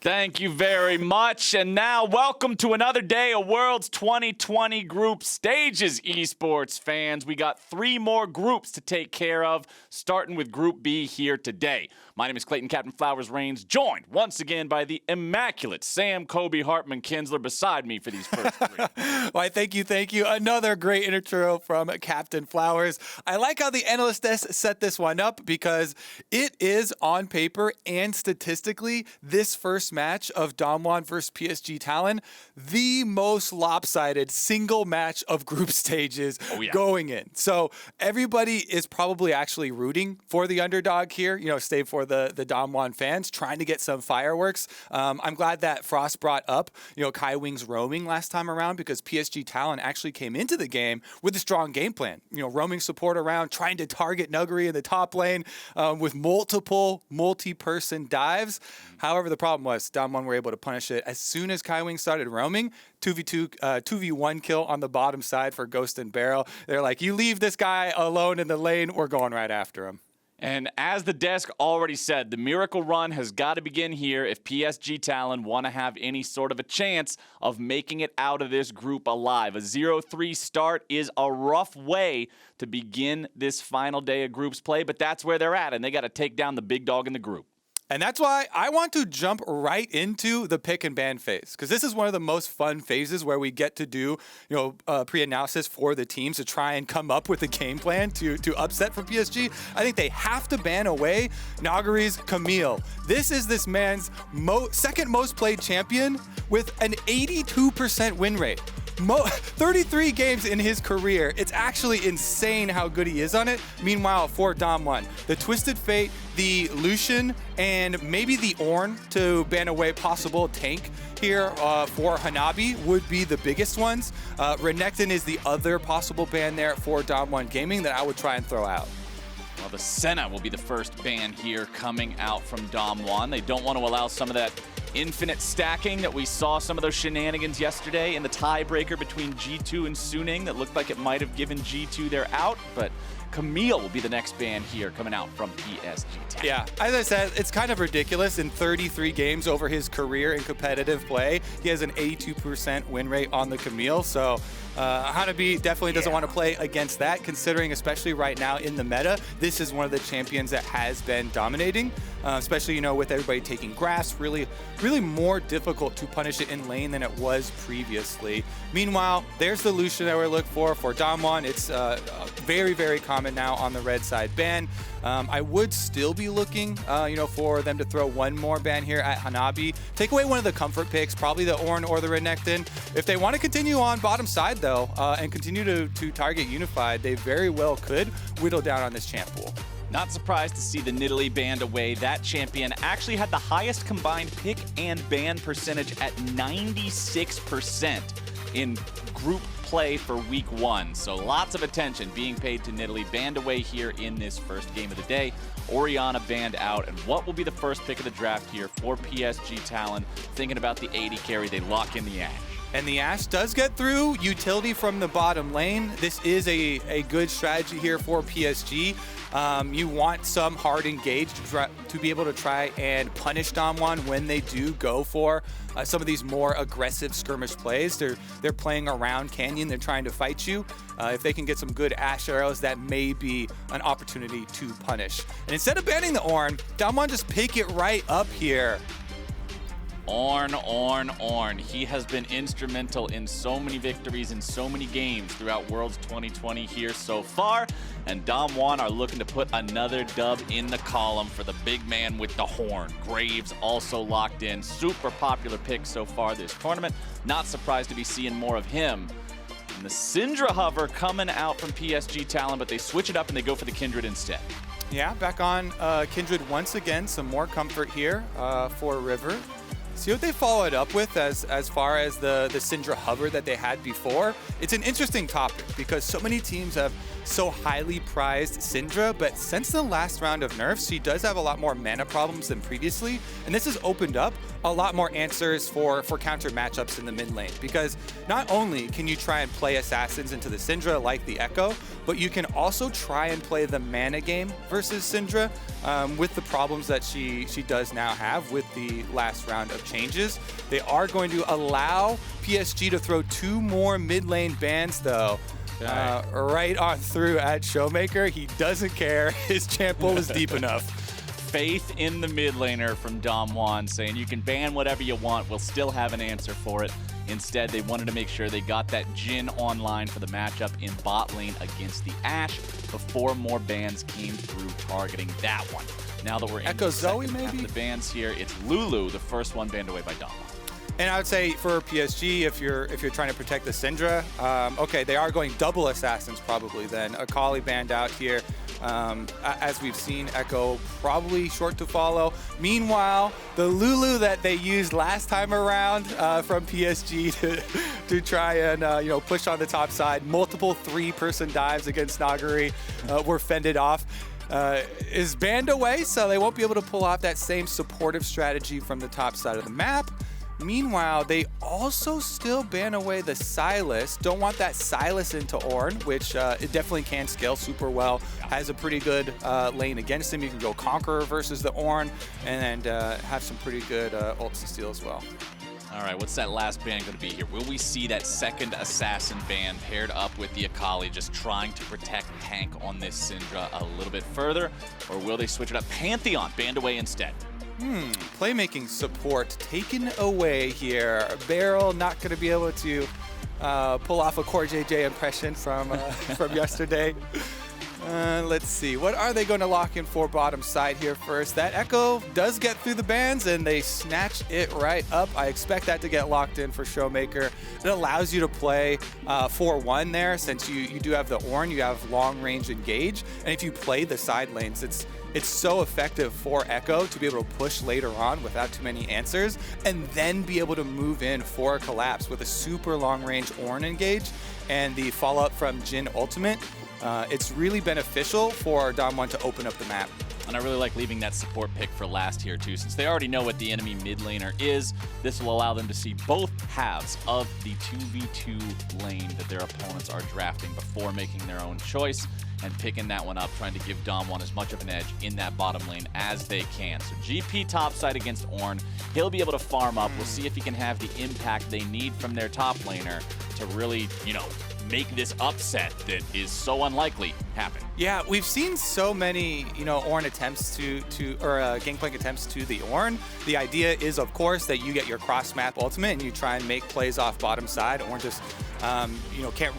Thank you very much. And now, welcome to another day of Worlds 2020 group stages, esports fans. We got 3 more groups to take care of, starting with Group B here today. My name is Clayton Captain Flowers Reigns, joined once again by the immaculate Sam Kobe Hartman Kinsler beside me for these first 3. Why, thank you. Another great intro from Captain Flowers. I like how the Analyst set this one up because it is on paper and statistically this first match of DAMWON versus PSG Talon, the most lopsided single match of group stages going in. So everybody is probably actually rooting for the underdog here, stay for the DAMWON fans, trying to get some fireworks. I'm glad that Frost brought up, Kaiwing's roaming last time around because PSG Talon actually came into the game with a strong game plan. Roaming support around, trying to target Nuguri in the top lane with multi-person dives. However, the problem was DAMWON were able to punish it as soon as Kaiwing started roaming. 2v1 kill on the bottom side for Ghost and BeryL. They're like, you leave this guy alone in the lane, we're going right after him. And as the desk already said, the miracle run has got to begin here if PSG Talon want to have any sort of a chance of making it out of this group alive. A 0-3 start is a rough way to begin this final day of groups play, but that's where they're at, and they got to take down the big dog in the group. And that's why I want to jump right into the pick and ban phase, because this is one of the most fun phases where we get to do, pre-analysis for the teams to try and come up with a game plan to upset from PSG. I think they have to ban away Nuguri's Camille. This is this man's second most played champion with an 82% win rate. 33 games in his career. It's actually insane how good he is on it. Meanwhile, for DAMWON, the Twisted Fate, the Lucian, and maybe the Ornn to ban away possible tank here for Hanabi would be the biggest ones. Renekton is the other possible ban there for DAMWON Gaming that I would try and throw out. Well, the Senna will be the first ban here coming out from DAMWON. They don't want to allow some of that infinite stacking that we saw some of those shenanigans yesterday in the tiebreaker between G2 and Suning that looked like it might have given G2 their out, but Camille will be the next ban here coming out from PSG Talon. Yeah, as I said, it's kind of ridiculous. In 33 games over his career in competitive play, he has an 82% win rate on the Camille, so Hanabi definitely doesn't want to play against that, considering, especially right now in the meta, this is one of the champions that has been dominating, especially, with everybody taking grass, really more difficult to punish it in lane than it was previously. Meanwhile, there's the Lucian that we're looking for DAMWON. It's very, very common now on the red side ban. I would still be looking, for them to throw one more ban here at Hanabi. Take away one of the comfort picks, probably the Ornn or the Renekton. If they want to continue on bottom side, though, and continue to target Unified, they very well could whittle down on this champ pool. Not surprised to see the Nidalee banned away. That champion actually had the highest combined pick and ban percentage at 96% in group play for week 1. So lots of attention being paid to Nidalee, banned away here in this first game of the day. Orianna banned out, and what will be the first pick of the draft here for PSG Talon? Thinking about the AD carry, they lock in the Ashe. And the Ashe does get through utility from the bottom lane. This is a good strategy here for PSG. You want some hard engage to be able to try and punish DAMWON when they do go for some of these more aggressive skirmish plays. They're playing around Canyon. They're trying to fight you. If they can get some good Ashe arrows, that may be an opportunity to punish. And instead of banning the Ornn, DAMWON just pick it right up here. Ornn. He has been instrumental in so many victories in so many games throughout Worlds 2020 here so far. And DAMWON are looking to put another dub in the column for the big man with the horn. Graves also locked in. Super popular pick so far this tournament. Not surprised to be seeing more of him. And the Syndra hover coming out from PSG Talon, but they switch it up and they go for the Kindred instead. Yeah, back on Kindred once again. Some more comfort here for River. See what they followed up with as far as the Syndra hover that they had before. It's an interesting topic because so many teams have so highly prized Syndra, but since the last round of nerfs, she does have a lot more mana problems than previously, and this has opened up a lot more answers for counter matchups in the mid lane, because not only can you try and play assassins into the Syndra like the Ekko, but you can also try and play the mana game versus Syndra. with the problems that she does now have with the last round of changes. They are going to allow PSG to throw 2 more mid lane bans though. Right on through at ShowMaker. He doesn't care. His champ pool is deep enough. Faith in the mid laner from DAMWON, saying you can ban whatever you want, we'll still have an answer for it. Instead, they wanted to make sure they got that Jhin online for the matchup in bot lane against the Ashe before more bans came through targeting that one. Now that we're in Ekko the Zoe, second half maybe? of the bans here, it's Lulu, the first one banned away by DAMWON. And I would say for PSG, if you're trying to protect the Syndra, okay, they are going double assassins probably then. Akali banned out here. As we've seen, Ekko probably short to follow. Meanwhile, the Lulu that they used last time around from PSG to try and push on the top side, multiple 3-person dives against Nuguri were fended off. Is banned away, so they won't be able to pull off that same supportive strategy from the top side of the map. Meanwhile, they also still ban away the Sylas. Don't want that Sylas into Ornn, which it definitely can scale super well. Has a pretty good lane against him. You can go Conqueror versus the Ornn and have some pretty good ults to steal as well. All right, what's that last ban going to be here? Will we see that second assassin ban paired up with the Akali just trying to protect tank on this Syndra a little bit further? Or will they switch it up? Pantheon banned away instead. Playmaking support taken away here. BeryL not going to be able to pull off a Core JJ impression from from yesterday. Let's see. What are they going to lock in for bottom side here first? That Ekko does get through the bans and they snatch it right up. I expect that to get locked in for ShowMaker. It allows you to play 4-1 there since you do have the Ornn, you have long range engage. And if you play the side lanes, it's so effective for Ekko to be able to push later on without too many answers and then be able to move in for a collapse with a super long range Ornn engage and the follow-up from Jhin ultimate. It's really beneficial for DAMWON to open up the map. And I really like leaving that support pick for last here too, since they already know what the enemy mid laner is. This will allow them to see both halves of the 2v2 lane that their opponents are drafting before making their own choice and picking that one up, trying to give DAMWON as much of an edge in that bottom lane as they can. So GP topside against Ornn, he'll be able to farm up. We'll see if he can have the impact they need from their top laner to really, make this upset that is so unlikely happen. Yeah, we've seen so many, Ornn attempts or Gangplank attempts to the Ornn. The idea is, of course, that you get your cross-map ultimate and you try and make plays off bottom side. Ornn just, can't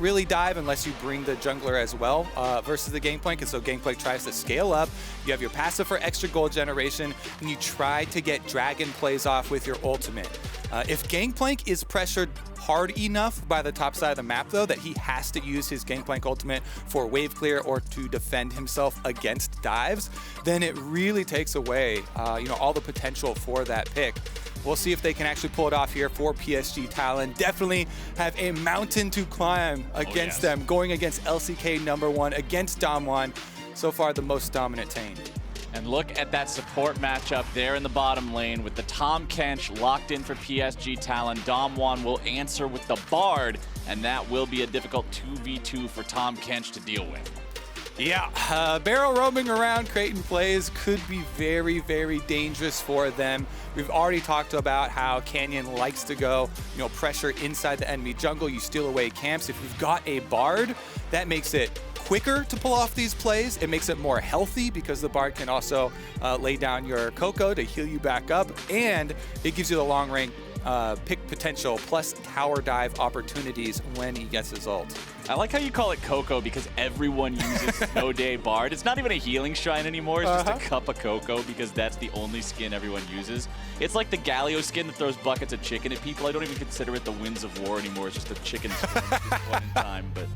really dive unless you bring the jungler as well versus the Gangplank. And so Gangplank tries to scale up. You have your passive for extra gold generation, and you try to get dragon plays off with your ultimate. If Gangplank is pressured hard enough by the top side of the map, though, that he has to use his Gangplank ultimate for wave clear or to defend himself against dives, then it really takes away, all the potential for that pick. We'll see if they can actually pull it off here for PSG Talon. Definitely have a mountain to climb against them, going against LCK #1, against DAMWON. So far, the most dominant team. And look at that support matchup there in the bottom lane with the Tahm Kench locked in for PSG Talon. DAMWON will answer with the Bard, and that will be a difficult 2v2 for Tahm Kench to deal with. Yeah, BeryL roaming around creating plays could be very, very dangerous for them. We've already talked about how Canyon likes to go, pressure inside the enemy jungle. You steal away camps. If you've got a Bard, that makes it quicker to pull off these plays. It makes it more healthy because the Bard can also lay down your Coco to heal you back up, and it gives you the long range pick potential plus tower dive opportunities when he gets his ult. I like how you call it Coco because everyone uses Snow Day Bard. It's not even a healing shrine anymore. It's just a cup of Coco because that's the only skin everyone uses. It's like the Galio skin that throws buckets of chicken at people. I don't even consider it the Winds of War anymore. It's just a chicken skin at this point in time. But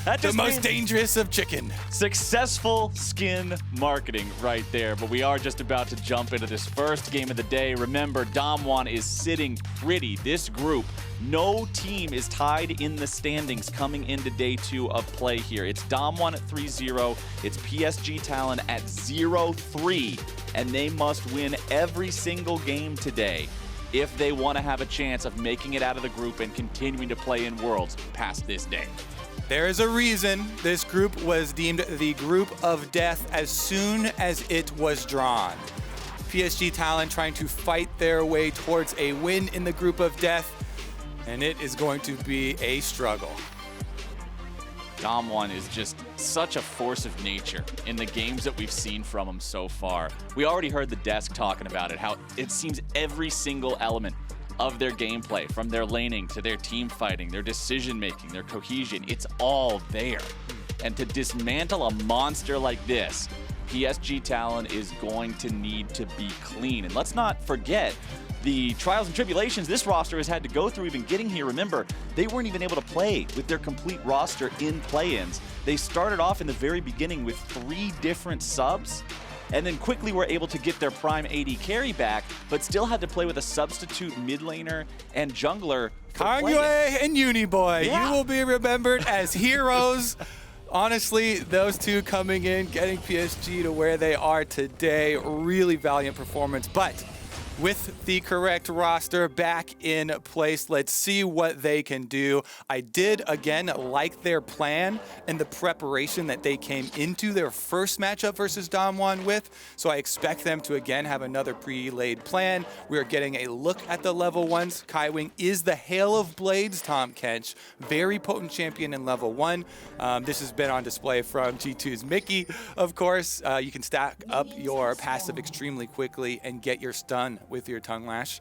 that just the most dangerous of chicken. Successful skin marketing right there. But we are just about to jump into this first game of the day. Remember, DAMWON is sitting pretty. This group, no team is tied in the standings coming into day 2 of play here. It's DAMWON at 3-0. It's PSG Talon at 0-3. And they must win every single game today if they want to have a chance of making it out of the group and continuing to play in Worlds past this day. There is a reason this group was deemed the group of death as soon as it was drawn. PSG Talon trying to fight their way towards a win in the group of death, and it is going to be a struggle. DAMWON is just such a force of nature in the games that we've seen from him so far. We already heard the desk talking about it, how it seems every single element of their gameplay, from their laning to their team fighting, their decision making, their cohesion, it's all there. And to dismantle a monster like this, PSG Talon is going to need to be clean. And let's not forget the trials and tribulations this roster has had to go through even getting here. Remember, they weren't even able to play with their complete roster in play-ins. They started off in the very beginning with 3 different subs, and then quickly were able to get their prime AD carry back, but still had to play with a substitute mid laner and jungler. Kaiwing and Uniboy, Yeah. you will be remembered as heroes. Honestly, those two coming in, getting PSG to where they are today, really valiant performance. But with the correct roster back in place, let's see what they can do. I did, again, like their plan and the preparation that they came into their first matchup versus DAMWON with. So I expect them to, again, have another pre-laid plan. We are getting a look at the level 1s. Kaiwing is the Hail of Blades Tahm Kench. Very potent champion in level 1. This has been on display from G2's Mickey, of course. You can stack up your passive extremely quickly and get your stun with your tongue lash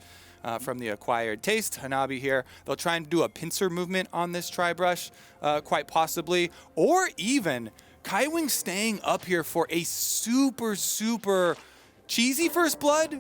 from the acquired taste. Hanabi here, they'll try and do a pincer movement on this tri-brush, quite possibly, or even Kaiwing staying up here for a super cheesy first blood.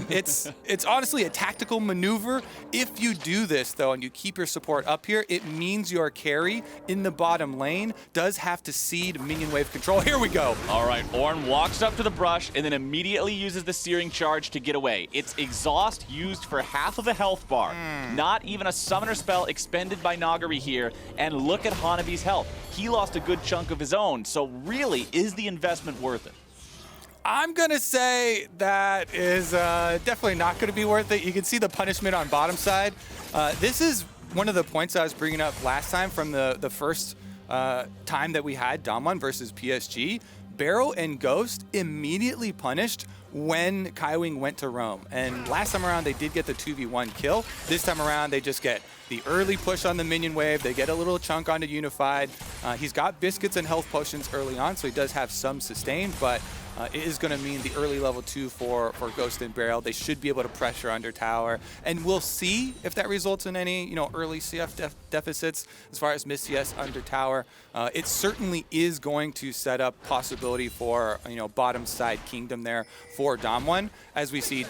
It's honestly a tactical maneuver. If you do this though, and you keep your support up here, it means your carry in the bottom lane does have to cede minion wave control. Here we go. All right, Ornn walks up to the brush and then immediately uses the searing charge to get away. It's exhaust used for half of a health bar. Not even a summoner spell expended by Nuguri here. And look at Hanabi's health. He lost a good chunk of his own. So really, is the investment worth it? I'm going to say that is definitely not going to be worth it. You can see the punishment on bottom side. This is one of the points I was bringing up last time from the first time that we had DAMWON versus PSG. BeryL and Ghost immediately punished when Kaiwing went to roam. And last time around, they did get the 2v1 kill. This time around, they just get the early push on the minion wave. They get a little chunk onto Unified. He's got biscuits and health potions early on, so he does have some sustain, but it is going to mean the early level 2 for Ghost and BeryL. They should be able to pressure under tower, and we'll see if that results in any early CF deficits as far as miss CS under tower. It certainly is going to set up possibility for bottom side kingdom there for DAMWON. As we see,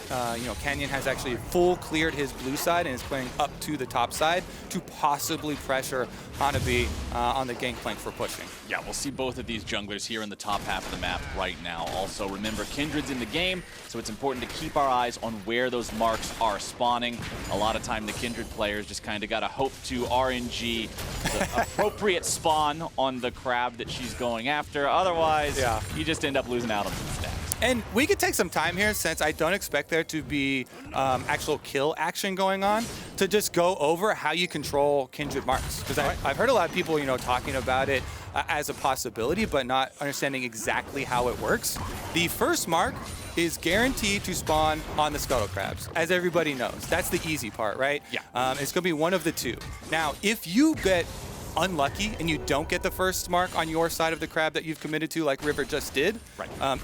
Canyon has actually full cleared his blue side and is playing up to the top side to possibly pressure Hanabi on the Gangplank for pushing. Yeah, we'll see both of these junglers here in the top half of the map right now. Also, remember, Kindred's in the game, so it's important to keep our eyes on where those marks are spawning. A lot of time, the Kindred players just kind of got to hope to RNG the appropriate spawn on the crab that she's going after. Otherwise, you just end up losing out on some stacks. And we could take some time here, since I don't expect there to be actual kill action going on, to just go over how you control Kindred marks. Because I've heard a lot of people, talking about it as a possibility, but not understanding exactly how it works. The first mark is guaranteed to spawn on the Scuttle Crabs, as everybody knows. That's the easy part, right? Yeah. It's going to be one of the two. Now, if you get unlucky and you don't get the first mark on your side of the crab that you've committed to, like River just did,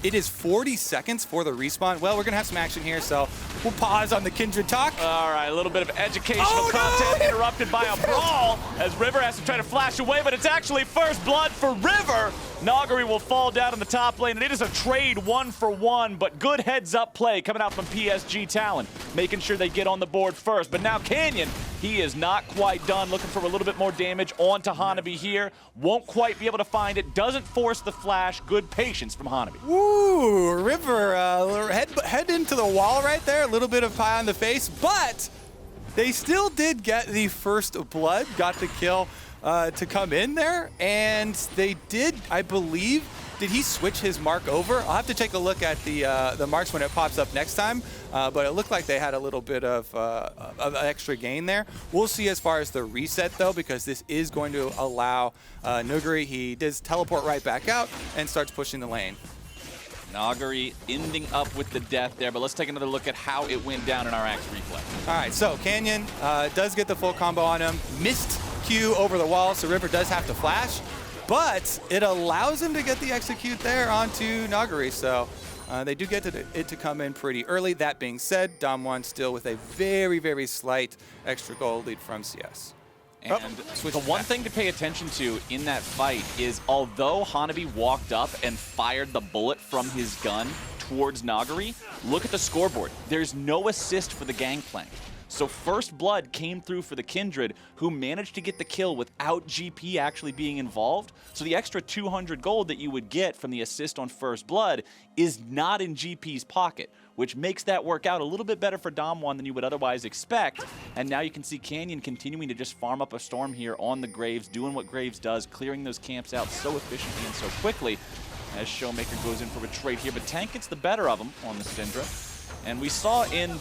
it is 40 seconds for the respawn. Well, we're going to have some action here, so we'll pause on the Kindred talk. All right, a little bit of educational content interrupted by a brawl as River has to try to flash away, but it's actually first blood for River. Nuguri will fall down in the top lane, and it is a trade 1-for-1, but good heads-up play coming out from PSG Talon, making sure they get on the board first. But now Canyon, he is not quite done, looking for a little bit more damage onto Hanabi here. Won't quite be able to find it, doesn't force the flash. Good patience from Hanabi. Woo, River head into the wall right there, a little bit of pie on the face, but they still did get the first blood, got the kill to come in there, and they did, I believe, Did he switch his mark over? I'll have to take a look at the marks when it pops up next time, but it looked like they had a little bit of extra gain there. We'll see as far as the reset, though, because this is going to allow Nuguri, he does teleport right back out and starts pushing the lane. Nuguri ending up with the death there, but let's take another look at how it went down in our Axe replay. All right, so Canyon does get the full combo on him. Missed Q over the wall, so River does have to flash, but it allows him to get the execute there onto Nuguri, so they do get it to come in pretty early. That being said, DAMWON still with a very, very slight extra gold lead from CS. And the one thing to pay attention to in that fight is although Hanabi walked up and fired the bullet from his gun towards Nuguri, look at the scoreboard. There's no assist for the Gangplank. So first blood came through for the Kindred, who managed to get the kill without GP actually being involved. So the extra 200 gold that you would get from the assist on first blood is not in GP's pocket, which makes that work out a little bit better for DAMWON than you would otherwise expect. And now you can see Canyon continuing to just farm up a storm here on the Graves, doing what Graves does, clearing those camps out so efficiently and so quickly as ShowMaker goes in for a trade here. But Tank gets the better of him on the Syndra. And we saw in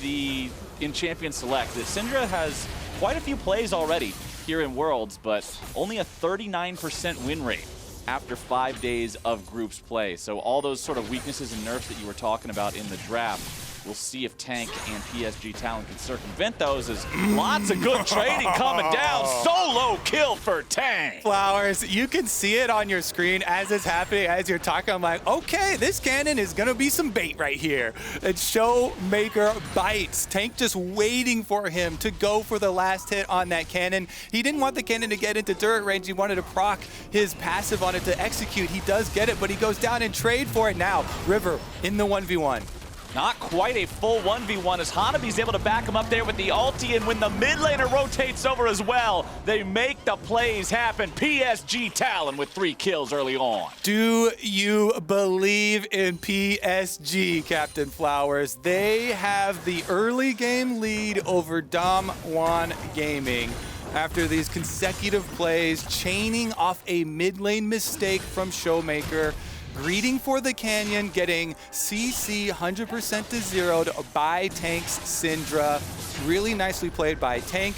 Champion Select that Syndra has quite a few plays already here in Worlds, but only a 39% win rate after 5 days of groups play. So all those sort of weaknesses and nerfs that you were talking about in the draft, we'll see if Tank and PSG Talon can circumvent those, as lots of good trading coming down. Solo kill for Tank. Flowers, you can see it on your screen as it's happening, as you're talking. I'm like, okay, this cannon is going to be some bait right here. And ShowMaker bites. Tank just waiting for him to go for the last hit on that cannon. He didn't want the cannon to get into turret range. He wanted to proc his passive on it to execute. He does get it, but he goes down and trade for it now. River in the 1v1. Not quite a full 1v1 as Hanabi's able to back him up there with the ulti, and when the mid laner rotates over as well, they make the plays happen. PSG Talon with 3 kills early on. Do you believe in PSG, Captain Flowers? They have the early game lead over DAMWON Gaming after these consecutive plays, chaining off a mid lane mistake from ShowMaker. Greeting for the Canyon, getting CC 100% to 0 to buy Tank's Syndra. Really nicely played by Tank.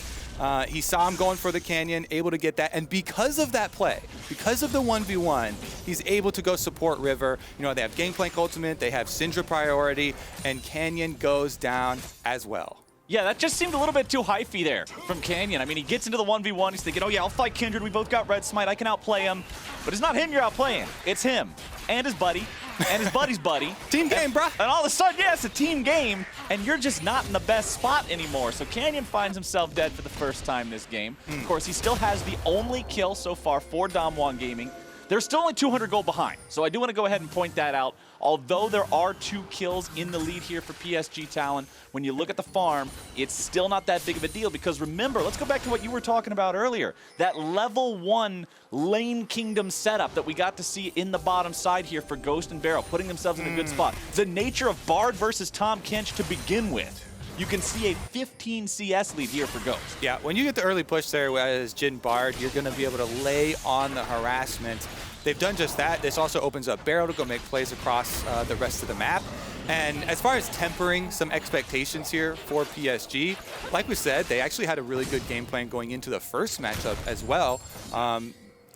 He saw him going for the Canyon, able to get that. And because of that play, because of the 1v1, he's able to go support River. You know, they have Gangplank ultimate, they have Syndra priority, and Canyon goes down as well. Yeah, that just seemed a little bit too hyphy there from Canyon. I mean, he gets into the 1v1, he's thinking, oh yeah, I'll fight Kindred, we both got Red Smite, I can outplay him. But it's not him you're outplaying, it's him and his buddy and his buddy's buddy. Team game, bruh. And all of a sudden, yeah, it's a team game, and you're just not in the best spot anymore. So Canyon finds himself dead for the first time this game. Of course, he still has the only kill so far for DAMWON Gaming. They're still only 200 gold behind, so I do want to go ahead and point that out. Although there are 2 kills in the lead here for PSG Talon, when you look at the farm, it's still not that big of a deal because remember, let's go back to what you were talking about earlier, that level 1 lane kingdom setup that we got to see in the bottom side here for Ghost and BeryL, putting themselves in a good spot. The nature of Bard versus Tahm Kench to begin with. You can see a 15 CS lead here for Ghost. Yeah, when you get the early push there as Jhin Bard, you're going to be able to lay on the harassment. They've done just that. This also opens up BeryL to go make plays across the rest of the map. And as far as tempering some expectations here for PSG, like we said, they actually had a really good game plan going into the first matchup as well.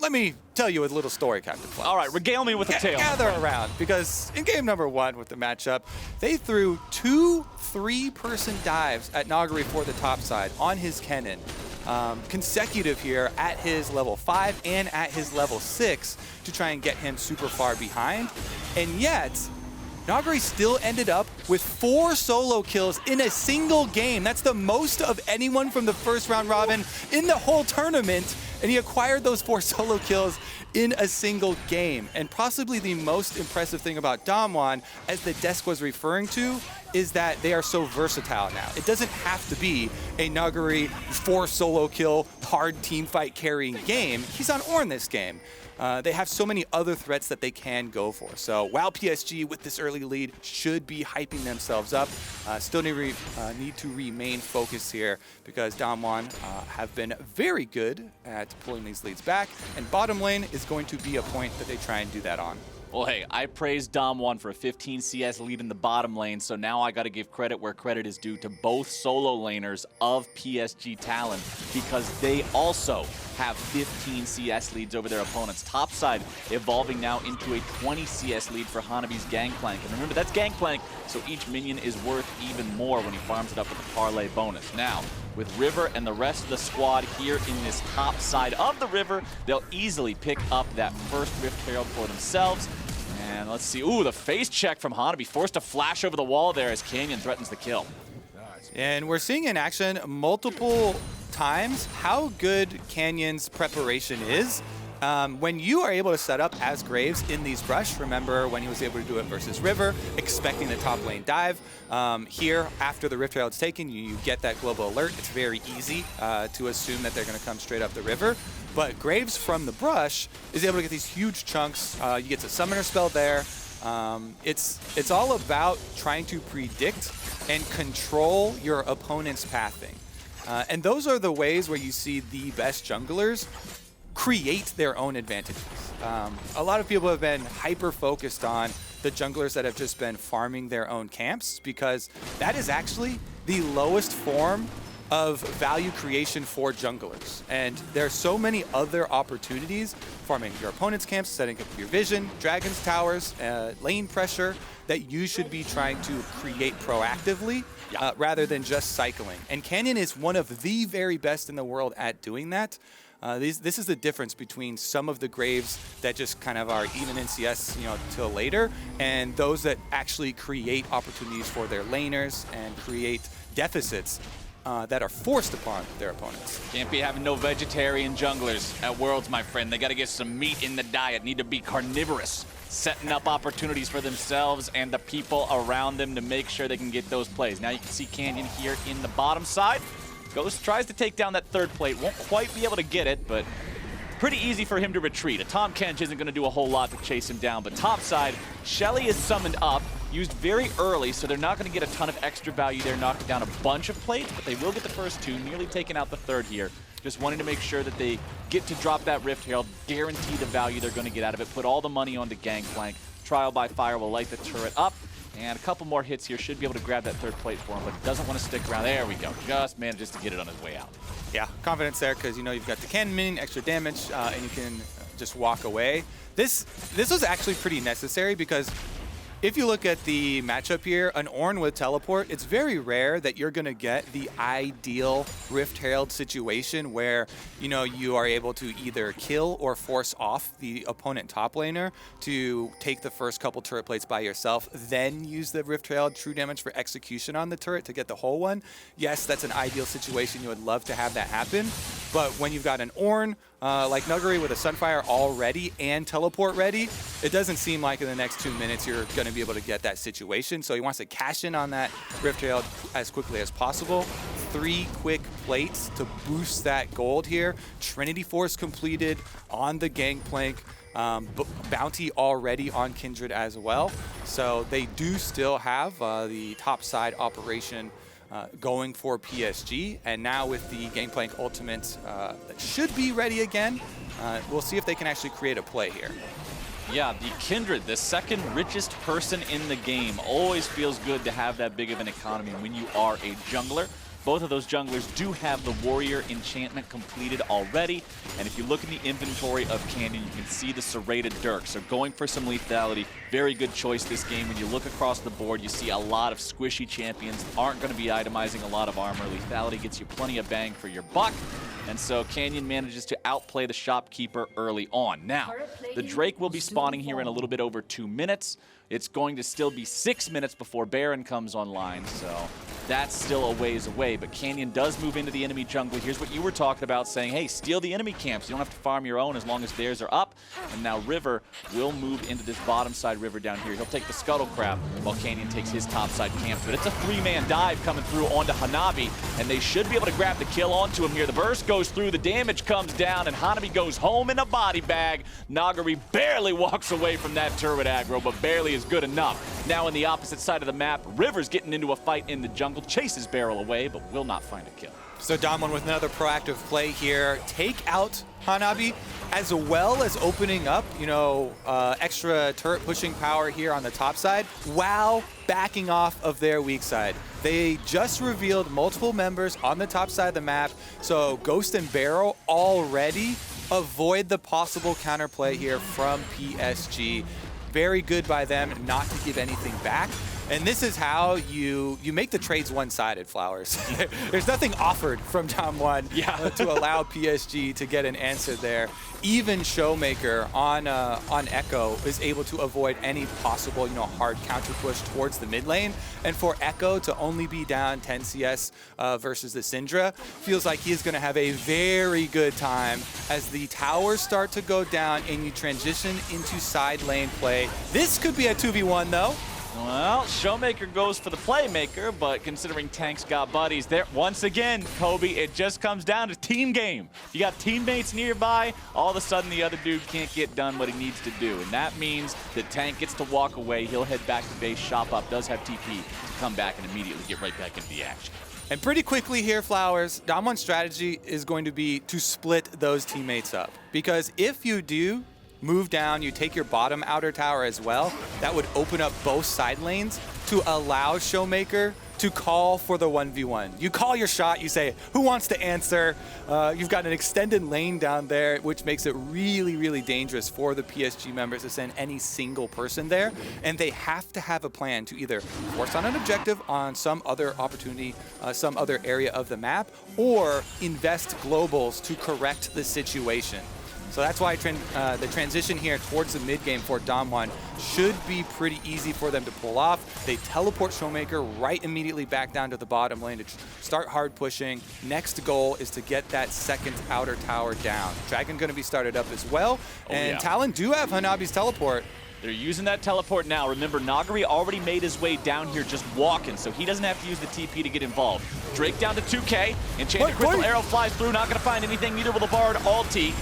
Let me tell you a little story, Captain Flowers. All right, regale me with a tale. Gather around, because in game number 1 with the matchup, they threw 2 3-person dives at Nuguri for the top side on his cannon. Consecutive here at his level 5 and at his level 6 to try and get him super far behind. And yet, Nuguri still ended up with 4 solo kills in a single game. That's the most of anyone from the first round robin in the whole tournament. And he acquired those 4 solo kills in a single game. And possibly the most impressive thing about DAMWON, as the desk was referring to, is that they are so versatile now. It doesn't have to be a Nuguri 4 solo kill, hard team fight carrying game. He's on Ornn this game. They have so many other threats that they can go for. So while PSG with this early lead should be hyping themselves up, still need to remain focused here because DAMWON have been very good at pulling these leads back, and bottom lane is going to be a point that they try and do that on. Well, hey, I praised DAMWON for a 15 CS lead in the bottom lane, so now I got to give credit where credit is due to both solo laners of PSG Talon, because they also have 15 CS leads over their opponents. Topside evolving now into a 20 CS lead for Hanabi's Gangplank. And remember, that's Gangplank, so each minion is worth even more when he farms it up with the parlay bonus. Now, with River and the rest of the squad here in this top side of the river, they'll easily pick up that first Rift Herald for themselves. And let's see, ooh, the face check from Hanabi, forced to flash over the wall there as Canyon threatens the kill. And we're seeing in action multiple times how good Canyon's preparation is. When you are able to set up as Graves in these brush, remember when he was able to do it versus River, expecting the top lane dive. Here, after the Rift Herald's taken, you get that global alert. It's very easy to assume that they're going to come straight up the river. But Graves from the brush is able to get these huge chunks. You get the summoner spell there. It's all about trying to predict and control your opponent's pathing. And those are the ways where you see the best junglers create their own advantages. A lot of people have been hyper-focused on the junglers that have just been farming their own camps, because that is actually the lowest form of value creation for junglers. And there are so many other opportunities, farming your opponent's camps, setting up your vision, Dragon's Towers, lane pressure, that you should be trying to create proactively rather than just cycling. And Canyon is one of the very best in the world at doing that. This is the difference between some of the Graves that just kind of are even in CS, till later, and those that actually create opportunities for their laners and create deficits that are forced upon their opponents. Can't be having no vegetarian junglers at Worlds, my friend. They got to get some meat in the diet, need to be carnivorous, setting up opportunities for themselves and the people around them to make sure they can get those plays. Now you can see Canyon here in the bottom side. Tries to take down that third plate, won't quite be able to get it, but pretty easy for him to retreat. A Tahm Kench isn't going to do a whole lot to chase him down, but top side, Shelly is summoned up, used very early, so they're not going to get a ton of extra value there, knocking down a bunch of plates, but they will get the first two, nearly taking out the third here. Just wanting to make sure that they get to drop that Rift Herald, guarantee the value they're going to get out of it, put all the money onto Gangplank. Trial by Fire will light the turret up. And a couple more hits here should be able to grab that third plate for him, but doesn't want to stick around. There we go. Just manages to get it on his way out. Yeah, confidence there, because you've got the cannon minion, extra damage, and you can just walk away. This was actually pretty necessary, because if you look at the matchup here, an Ornn with teleport, it's very rare that you're going to get the ideal Rift Herald situation where, you are able to either kill or force off the opponent top laner to take the first couple turret plates by yourself, then use the Rift Herald true damage for execution on the turret to get the whole one. Yes, that's an ideal situation. You would love to have that happen. But when you've got an Ornn, like Nuguri with a Sunfire already and teleport ready, it doesn't seem like in the next 2 minutes you're going to be able to get that situation. So he wants to cash in on that Rift Herald as quickly as possible. 3 quick plates to boost that gold here. Trinity Force completed on the Gangplank. Bounty already on Kindred as well. So they do still have the top side operation going for PSG, and now with the Gangplank ultimate that should be ready again, we'll see if they can actually create a play here. Yeah, the Kindred, the second richest person in the game, always feels good to have that big of an economy when you are a jungler. Both of those junglers do have the Warrior enchantment completed already. And if you look in the inventory of Canyon, you can see the serrated Dirk. So going for some lethality, very good choice this game. When you look across the board, you see a lot of squishy champions aren't going to be itemizing a lot of armor. Lethality gets you plenty of bang for your buck. And so Canyon manages to outplay the shopkeeper early on. Now, the Drake will be spawning here in a little bit over 2 minutes. It's going to still be 6 minutes before Baron comes online, so that's still a ways away. But Canyon does move into the enemy jungle. Here's what you were talking about, saying, hey, steal the enemy camps. You don't have to farm your own as long as theirs are up. And now River will move into this bottom side river down here. He'll take the Scuttle Crab while Canyon takes his top side camp. But it's a 3-man dive coming through onto Hanabi, and they should be able to grab the kill onto him here. The burst goes through, the damage comes down, and Hanabi goes home in a body bag. Nuguri barely walks away from that turret aggro, but barely is good enough. Now on the opposite side of the map, River's getting into a fight in the jungle, chases BeryL away, but will not find a kill. So DWG with another proactive play here. Take out Hanabi, as well as opening up, extra turret pushing power here on the top side, while backing off of their weak side. They just revealed multiple members on the top side of the map, so Ghost and BeryL already avoid the possible counterplay here from PSG. Very good by them not to give anything back. And this is how you make the trades one-sided, Flowers. There's nothing offered from DAMWON to allow PSG to get an answer there. Even ShowMaker on Ekko is able to avoid any possible hard counter push towards the mid lane. And for Ekko to only be down 10 CS versus the Syndra feels like he's going to have a very good time as the towers start to go down and you transition into side lane play. This could be a 2v1 though. Well, ShowMaker goes for the playmaker, but considering Tank's got buddies there, once again, Kobe, it just comes down to team game. You got teammates nearby, all of a sudden the other dude can't get done what he needs to do, and that means that Tank gets to walk away. He'll head back to base, shop up, does have TP to come back and immediately get right back into the action. And pretty quickly here, Flowers, DAMWON's strategy is going to be to split those teammates up, because if you do move down, you take your bottom outer tower as well, that would open up both side lanes to allow ShowMaker to call for the 1v1. You call your shot, you say, who wants to answer? You've got an extended lane down there, which makes it really, really dangerous for the PSG members to send any single person there. And they have to have a plan to either force on an objective on some other opportunity, some other area of the map, or invest globals to correct the situation. So that's why the transition here towards the mid game for DAMWON should be pretty easy for them to pull off. They teleport ShowMaker right immediately back down to the bottom lane to start hard pushing. Next goal is to get that second outer tower down. Dragon going to be started up as well. And Talon do have Hanabi's teleport. They're using that teleport now. Remember, Nuguri already made his way down here just walking, so he doesn't have to use the TP to get involved. Drake down to 2K. Enchanted Crystal Arrow flies through. Not going to find anything, neither will the Bard ulti.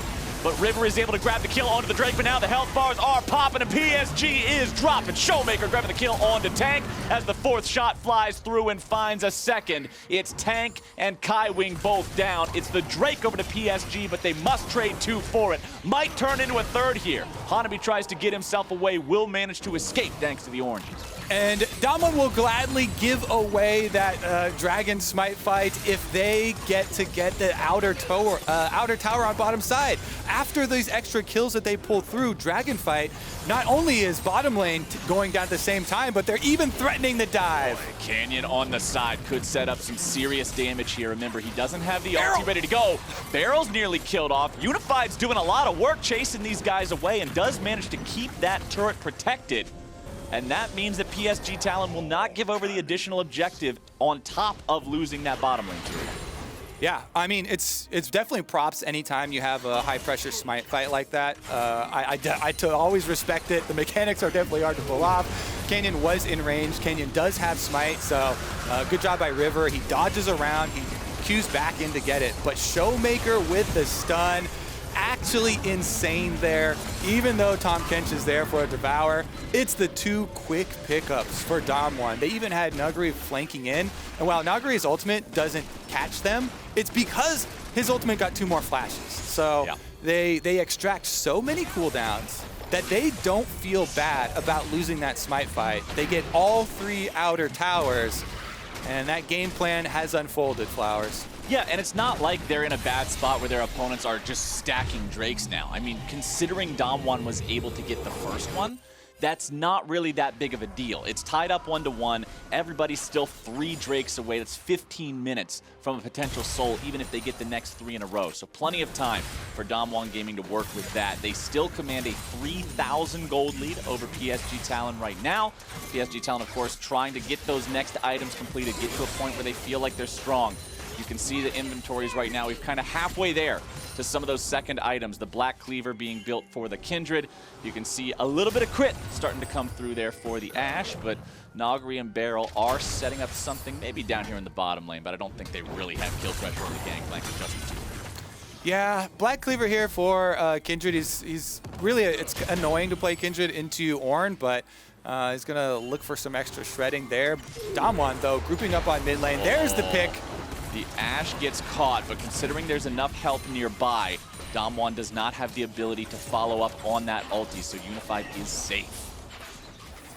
But River is able to grab the kill onto the Drake, but now the health bars are popping and PSG is dropping. ShowMaker grabbing the kill onto Tank as the fourth shot flies through and finds a second. It's Tank and Kaiwing both down. It's the Drake over to PSG, but they must trade two for it. Might turn into a third here. Hanabi tries to get himself away, will manage to escape thanks to the oranges. And DAMWON will gladly give away that Dragon Smite fight if they get the outer tower on bottom side. After these extra kills that they pull through, Dragon Fight, not only is bottom lane going down at the same time, but they're even threatening the dive. Canyon on the side could set up some serious damage here. Remember, he doesn't have the ulti ready to go. BeryL's nearly killed off. Unified's doing a lot of work chasing these guys away and does manage to keep that turret protected. And that means that PSG Talon will not give over the additional objective on top of losing that bottom lane turret. Yeah, I mean, it's definitely props anytime you have a high-pressure smite fight like that. I always respect it. The mechanics are definitely hard to pull off. Canyon was in range. Canyon does have smite, so good job by River. He dodges around. He queues back in to get it. But ShowMaker with the stun. Actually insane there, even though Tahm Kench is there for a devour. It's the two quick pickups for DAMWON. They even had Nuguri flanking in, and while Nuguri's ultimate doesn't catch them, it's because his ultimate got two more flashes. So they extract so many cooldowns that they don't feel bad about losing that smite fight. They get all three outer towers, and that game plan has unfolded, Flowers. Yeah, and it's not like they're in a bad spot where their opponents are just stacking Drakes now. I mean, considering DAMWON was able to get the first one, that's not really that big of a deal. It's tied up 1-1. Everybody's still 3 Drakes away. That's 15 minutes from a potential soul, even if they get the next 3 in a row. So plenty of time for DAMWON Gaming to work with that. They still command a 3,000 gold lead over PSG Talon right now. PSG Talon, of course, trying to get those next items completed, get to a point where they feel like they're strong. You can see the inventories right now. We've kind of halfway there to some of those second items. The Black Cleaver being built for the Kindred. You can see a little bit of crit starting to come through there for the Ashe, but Nuguri and BeryL are setting up something maybe down here in the bottom lane, but I don't think they really have kill pressure on the Gangplank adjustment to it. Yeah, Black Cleaver here for Kindred. He's really, it's annoying to play Kindred into Ornn, but he's going to look for some extra shredding there. DAMWON, though, grouping up on mid lane. There's the pick. The Ashe gets caught, but considering there's enough help nearby, DAMWON does not have the ability to follow up on that ulti, so Unified is safe.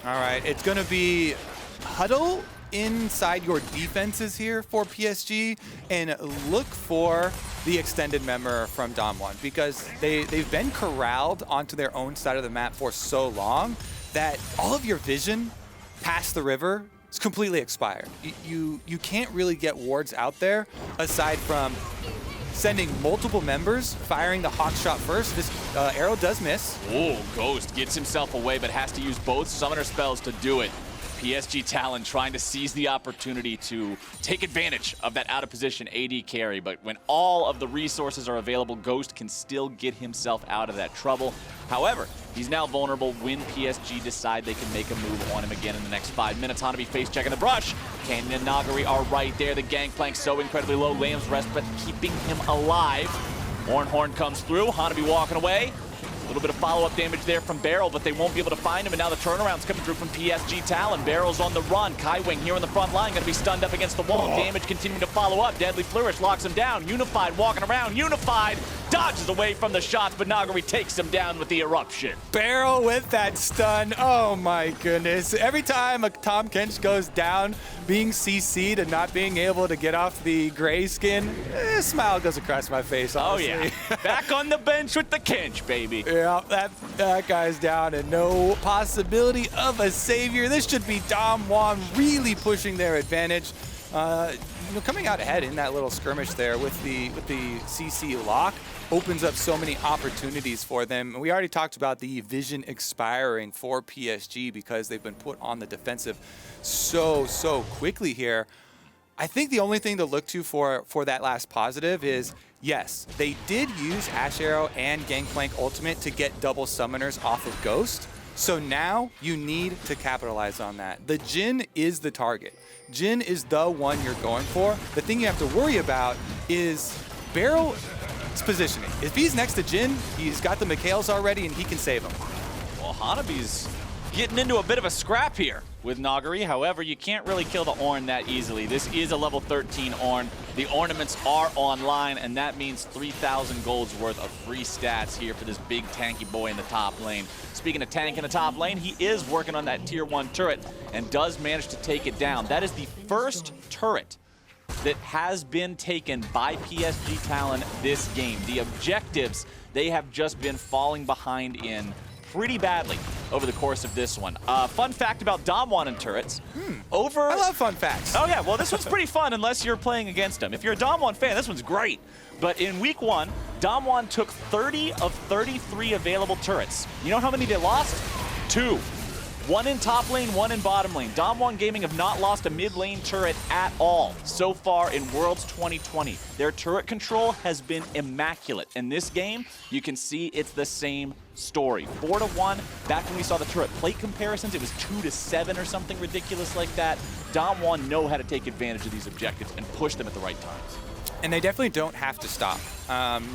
All right, it's going to be huddle inside your defenses here for PSG and look for the extended member from DAMWON, because they've been corralled onto their own side of the map for so long that all of your vision past the river is completely expired. You can't really get wards out there aside from sending multiple members, firing the hawk shot first. This arrow does miss. Oh, Ghost gets himself away, but has to use both summoner spells to do it. PSG Talon trying to seize the opportunity to take advantage of that out-of-position AD carry, but when all of the resources are available, Ghost can still get himself out of that trouble. However, he's now vulnerable when PSG decide they can make a move on him again in the next 5 minutes. Hanabi face checking the brush. Canyon and Nuguri are right there. The Gangplank so incredibly low. Lamb's rest, but keeping him alive. Ornn comes through. Hanabi walking away. A little bit of follow-up damage there from BeryL, but they won't be able to find him, and now the turnaround's coming through from PSG Talon. BeryL's on the run. Kaiwing here on the front line, gonna be stunned up against the wall. Damage continuing to follow up. Deadly Flourish locks him down. Unified walking around. Unified dodges away from the shots, but Nuguri takes him down with the eruption. BeryL with that stun. Oh my goodness. Every time a Tahm Kench goes down, being CC'd and not being able to get off the gray skin, a smile goes across my face, honestly. Oh yeah, back on the bench with the Kench, baby. Yeah, that guy's down and no possibility of a savior. This should be DAMWON really pushing their advantage. Coming out ahead in that little skirmish there with the CC lock opens up so many opportunities for them. We already talked about the vision expiring for PSG because they've been put on the defensive so quickly here. I think the only thing to look to for that last positive is, yes, they did use Ashe Arrow and Gangplank Ultimate to get double summoners off of Ghost. So now you need to capitalize on that. The Jhin is the target. Jhin is the one you're going for. The thing you have to worry about is BeryL's positioning. If he's next to Jhin, he's got the Mikhails already and he can save him. Well, Hanabi's getting into a bit of a scrap here with Nuguri. However, you can't really kill the Ornn that easily. This is a level 13 Ornn. The ornaments are online, and that means 3,000 gold's worth of free stats here for this big tanky boy in the top lane. Speaking of tank in the top lane, he is working on that tier 1 turret and does manage to take it down. That is the first turret that has been taken by PSG Talon this game. The objectives, they have just been falling behind in pretty badly over the course of this one. Fun fact about DAMWON and turrets. I love fun facts. Oh yeah, well this one's pretty fun unless you're playing against them. If you're a DAMWON fan, this one's great. But in week 1, DAMWON took 30 of 33 available turrets. You know how many they lost? 2. 1 in top lane, 1 in bottom lane. DAMWON Gaming have not lost a mid lane turret at all so far in Worlds 2020. Their turret control has been immaculate. In this game, you can see it's the same story. 4-1. Back when we saw the turret plate comparisons, it was 2-7 or something ridiculous like that. DAMWON know how to take advantage of these objectives and push them at the right times. And they definitely don't have to stop.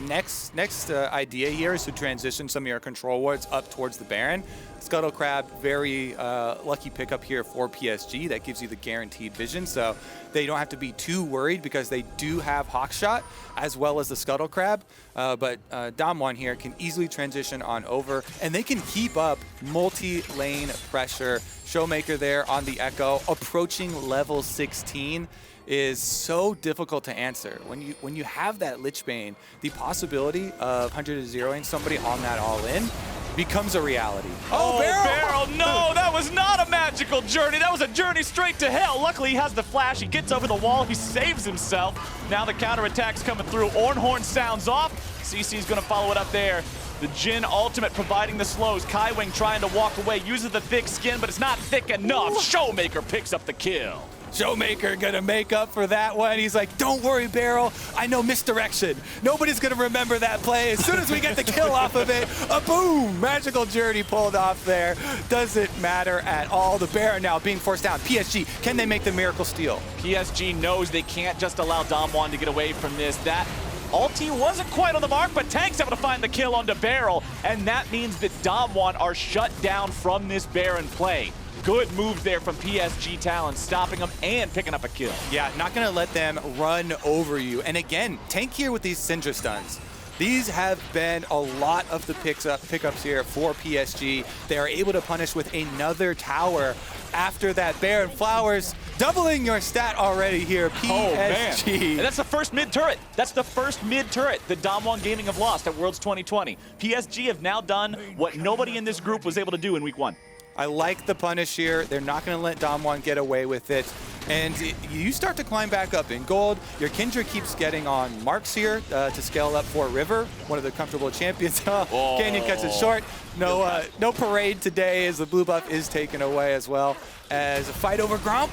Next idea here is to transition some of your control wards up towards the Baron. Scuttle Crab, very lucky pickup here for PSG. That gives you the guaranteed vision, so they don't have to be too worried because they do have Hawkshot as well as the Scuttle Crab. But DAMWON here can easily transition on over, and they can keep up multi-lane pressure. ShowMaker there on the Ekko, approaching level 16. Is so difficult to answer. When you have that Lich Bane, the possibility of 100-0ing somebody on that all-in becomes a reality. Oh, BeryL, no, that was not a magical journey. That was a journey straight to hell. Luckily, he has the flash. He gets over the wall. He saves himself. Now the counterattack's coming through. Ornn sounds off. CC's gonna follow it up there. The Jhin ultimate providing the slows. Kaiwing trying to walk away, uses the thick skin, but it's not thick enough. ShowMaker picks up the kill. ShowMaker gonna make up for that one. He's like, don't worry, BeryL. I know misdirection. Nobody's gonna remember that play. As soon as we get the kill off of it, a boom! Magical journey pulled off there. Doesn't matter at all. The Baron now being forced down. PSG, can they make the miracle steal? PSG knows they can't just allow DAMWON to get away from this. That ulti wasn't quite on the mark, but Tank's able to find the kill onto BeryL, and that means that DAMWON are shut down from this Baron play. Good move there from PSG Talon, stopping them and picking up a kill. Yeah, not gonna let them run over you. And again, tank here with these Syndra stuns. These have been a lot of the pickups here for PSG. They are able to punish with another tower after that Baron Flowers, doubling your stat already here, PSG. Oh, man. And that's the first mid-turret. That's the first mid-turret that DAMWON Gaming have lost at Worlds 2020. PSG have now done what nobody in this group was able to do in week 1. I like the punish here. They're not going to let DAMWON get away with it. And you start to climb back up in gold. Your Kindred keeps getting on marks here to scale up for River, one of the comfortable champions. Canyon cuts it short. No parade today as the blue buff is taken away as well. As a fight over Gromp.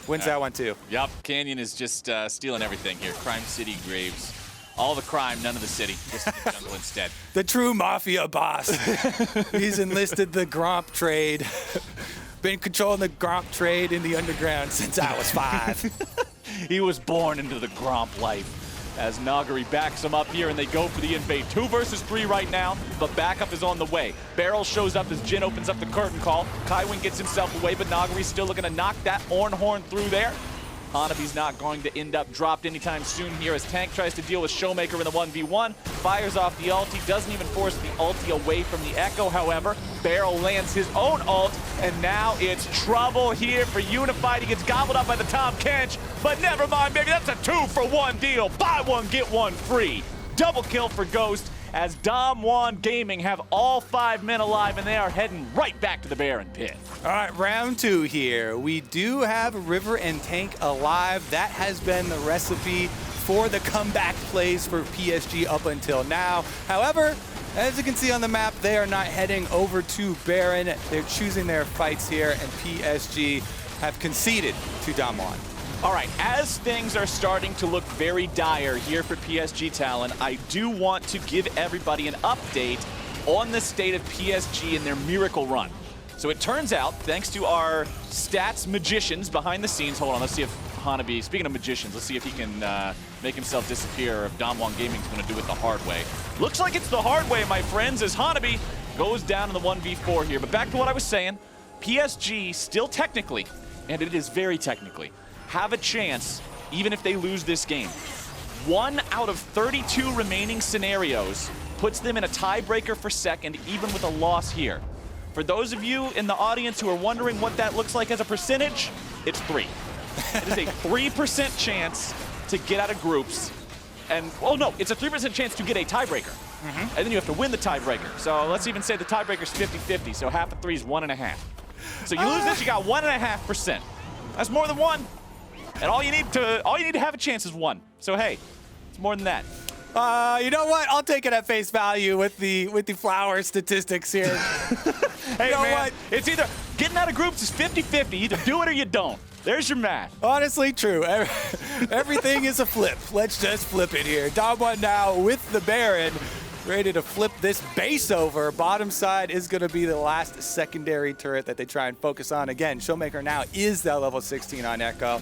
Wins that one too. Yep, Canyon is just stealing everything here. Crime City Graves. All the crime, none of the city. Just the jungle instead. The true mafia boss. He's enlisted the Gromp trade. Been controlling the Gromp trade in the underground since I was 5. He was born into the Gromp life. As Nuguri backs him up here and they go for the invade. 2 versus 3 right now, but backup is on the way. BeryL shows up as Jhin opens up the curtain call. Kaiwing gets himself away, but Nuguri's still looking to knock that Ornn horn through there. Hanabi's not going to end up dropped anytime soon here as Tank tries to deal with ShowMaker in the 1v1. Fires off the ulti, doesn't even force the ulti away from the Ekko, however. BeryL lands his own ult, and now it's trouble here for Unified. He gets gobbled up by the Tahm Kench, but never mind, baby, that's a 2-for-1 deal. Buy one, get one free. Double kill for Ghost as DAMWON Gaming have all 5 men alive, and they are heading right back to the Baron pit. All right, round 2 here. We do have River and Tank alive. That has been the recipe for the comeback plays for PSG up until now. However, as you can see on the map, they are not heading over to Baron. They're choosing their fights here, and PSG have conceded to DAMWON. All right, as things are starting to look very dire here for PSG Talon, I do want to give everybody an update on the state of PSG and their miracle run. So it turns out, thanks to our stats magicians behind the scenes, hold on, let's see if Hanabi, speaking of magicians, let's see if he can make himself disappear, or if DAMWON Gaming's gonna do it the hard way. Looks like it's the hard way, my friends, as Hanabi goes down in the 1v4 here. But back to what I was saying, PSG still technically, and it is very technically, have a chance, even if they lose this game. 1 out of 32 remaining scenarios puts them in a tiebreaker for second, even with a loss here. For those of you in the audience who are wondering what that looks like as a percentage, it's 3. It is a 3% chance to get out of groups. And, oh no, it's a 3% chance to get a tiebreaker. And then you have to win the tiebreaker. So let's even say the tiebreaker's 50-50, so half of 3 is 1.5. So you lose this, you got 1.5%. That's more than 1. And all you need to have a chance is 1. So hey, it's more than that. You know what? I'll take it at face value with the flower statistics here. Hey, you know man, what? it's either getting out of groups is 50-50. Either do it or you don't. There's your math. Honestly, true. Everything is a flip. Let's just flip it here. DAMWON now with the Baron, ready to flip this base over. Bottom side is going to be the last secondary turret that they try and focus on. Again, ShowMaker now is that level 16 on Ekko.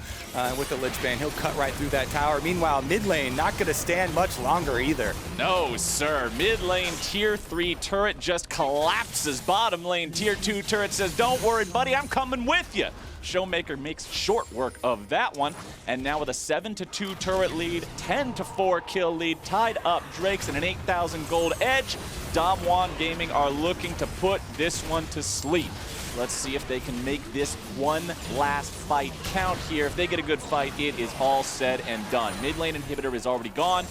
With the Lich Bane, he'll cut right through that tower. Meanwhile, mid lane not going to stand much longer either. No, sir. Mid lane tier 3 turret just collapses. Bottom lane tier 2 turret says, don't worry, buddy, I'm coming with you. ShowMaker makes short work of that one, and now with a 7-2 turret lead, 10-4 kill lead, tied up Drakes and an 8,000 gold edge, DAMWON Gaming are looking to put this one to sleep. Let's see if they can make this one last fight count here. If they get a good fight, it is all said and done. Mid lane inhibitor is already gone.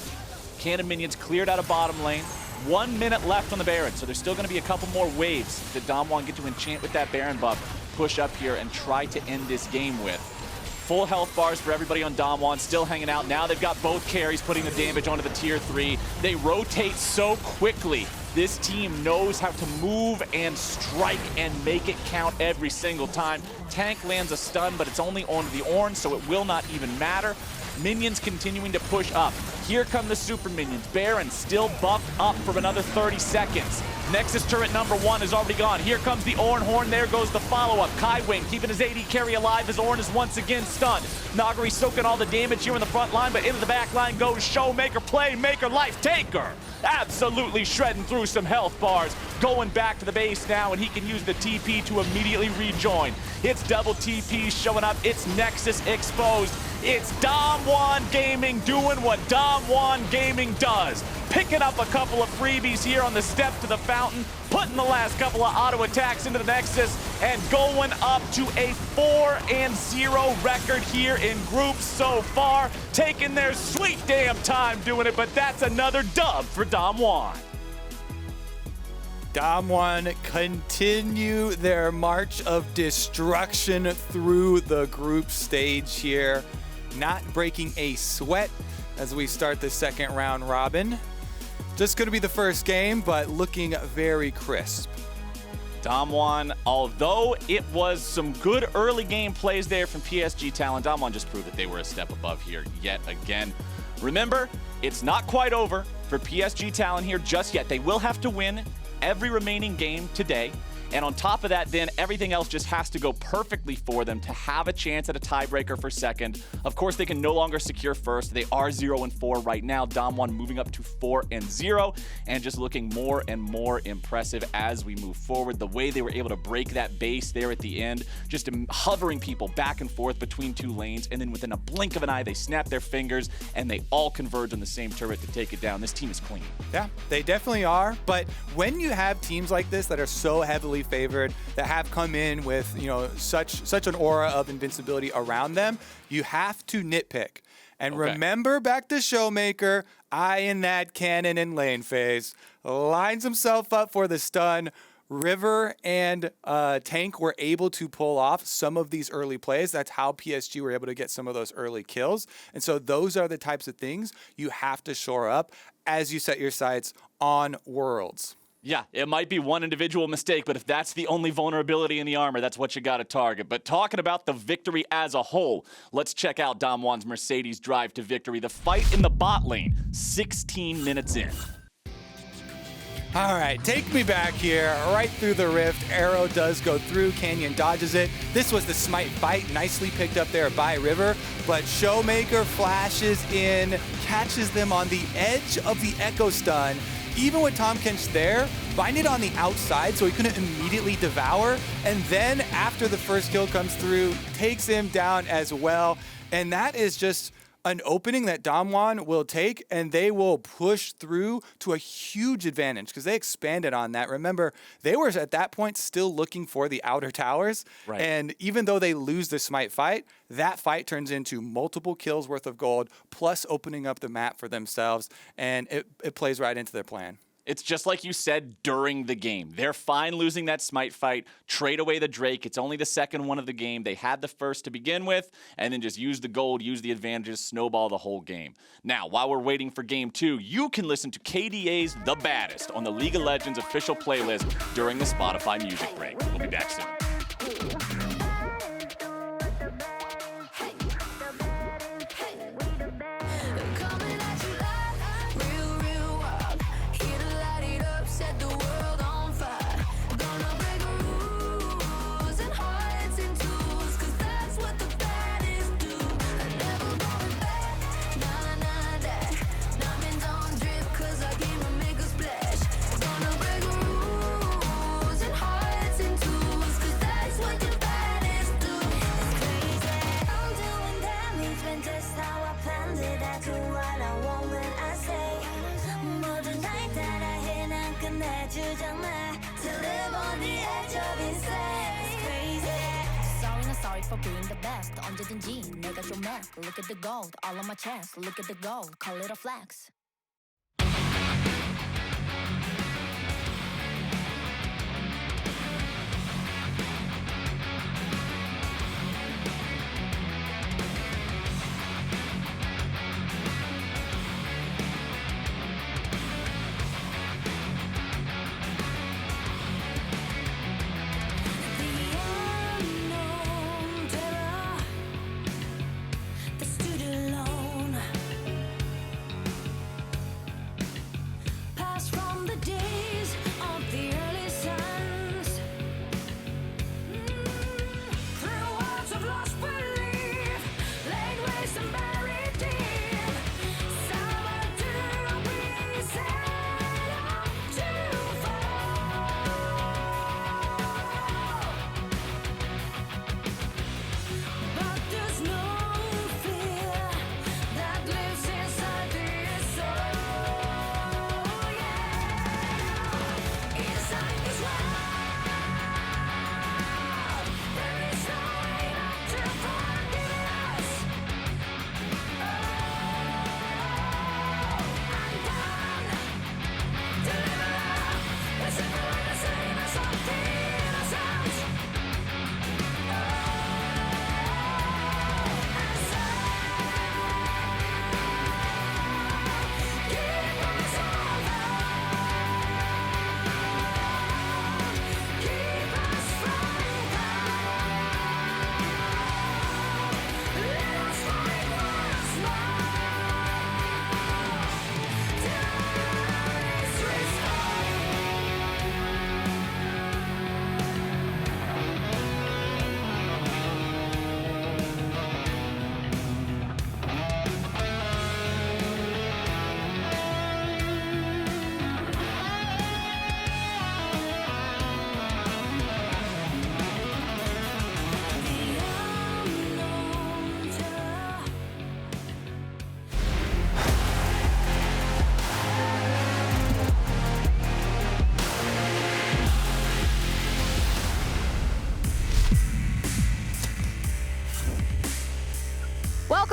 Cannon minions cleared out of bottom lane. 1 minute left on the Baron, so there's still going to be a couple more waves that DAMWON get to enchant with that Baron buff, push up here and try to end this game with. Full health bars for everybody on DAMWON, still hanging out. Now they've got both carries putting the damage onto the tier 3. They rotate so quickly. This team knows how to move and strike and make it count every single time. Tank lands a stun, but it's only onto the Ornn, so it will not even matter. Minions continuing to push up. Here come the super minions. Baron still buffed up for another 30 seconds. Nexus turret number 1 is already gone. Here comes the Ornn horn. There goes the follow-up. Kaiwing keeping his AD carry alive as Ornn is once again stunned. Nuguri soaking all the damage here in the front line, but into the back line goes ShowMaker, Playmaker, Life Taker. Absolutely shredding through some health bars. Going back to the base now, and he can use the TP to immediately rejoin. It's double TP showing up. It's Nexus exposed. It's DAMWON Gaming doing what DAMWON Gaming does. Picking up a couple of freebies here on the step to the fountain, putting the last couple of auto attacks into the Nexus, and going up to a 4-0 record here in groups so far. Taking their sweet damn time doing it, but that's another dub for DAMWON. DAMWON continue their march of destruction through the group stage here. Not breaking a sweat as we start the second round robin. Just going to be the first game, but looking very crisp. DAMWON, although it was some good early game plays there from PSG Talon, DAMWON just proved that they were a step above here yet again. Remember, it's not quite over for PSG Talon here just yet. They will have to win every remaining game today. And on top of that, then everything else just has to go perfectly for them to have a chance at a tiebreaker for second. Of course, they can no longer secure first. They are 0-4 right now. DAMWON moving up to 4-0 and just looking more and more impressive as we move forward. The way they were able to break that base there at the end, just hovering people back and forth between two lanes, and then within a blink of an eye, they snap their fingers and they all converge on the same turret to take it down. This team is clean. Yeah, they definitely are. But when you have teams like this that are so heavily favored, that have come in with, you know, such an aura of invincibility around them, you have to nitpick. And remember back to ShowMaker, eyeing that cannon in lane phase, lines himself up for the stun. River and Tank were able to pull off some of these early plays. That's how PSG were able to get some of those early kills. And so those are the types of things you have to shore up as you set your sights on Worlds. Yeah, it might be one individual mistake, but if that's the only vulnerability in the armor, that's what you got to target. But talking about the victory as a whole, let's check out DAMWON's Mercedes drive to victory. The fight in the bot lane, 16 minutes in. All right, take me back here, right through the rift. Arrow does go through, Canyon dodges it. This was the smite fight, nicely picked up there by River, but ShowMaker flashes in, catches them on the edge of the Ekko stun. Even with Tahm Kench there, binded on the outside so he couldn't immediately devour, and then after the first kill comes through, takes him down as well. And that is just an opening that DAMWON will take, and they will push through to a huge advantage because they expanded on that. Remember, they were at that point still looking for the outer towers, right. And even though they lose the smite fight, that fight turns into multiple kills worth of gold, plus opening up the map for themselves, and it plays right into their plan. It's just like you said during the game. They're fine losing that smite fight, trade away the Drake. It's only the second one of the game. They had the first to begin with, and then just use the gold, use the advantages, snowball the whole game. Now, while we're waiting for game 2, you can listen to KDA's The Baddest on the League of Legends official playlist during the Spotify music break. We'll be back soon. For being the best, 언제든지 내가 좀 해. Look at the gold, all on my chest. Look at the gold, call it a flex.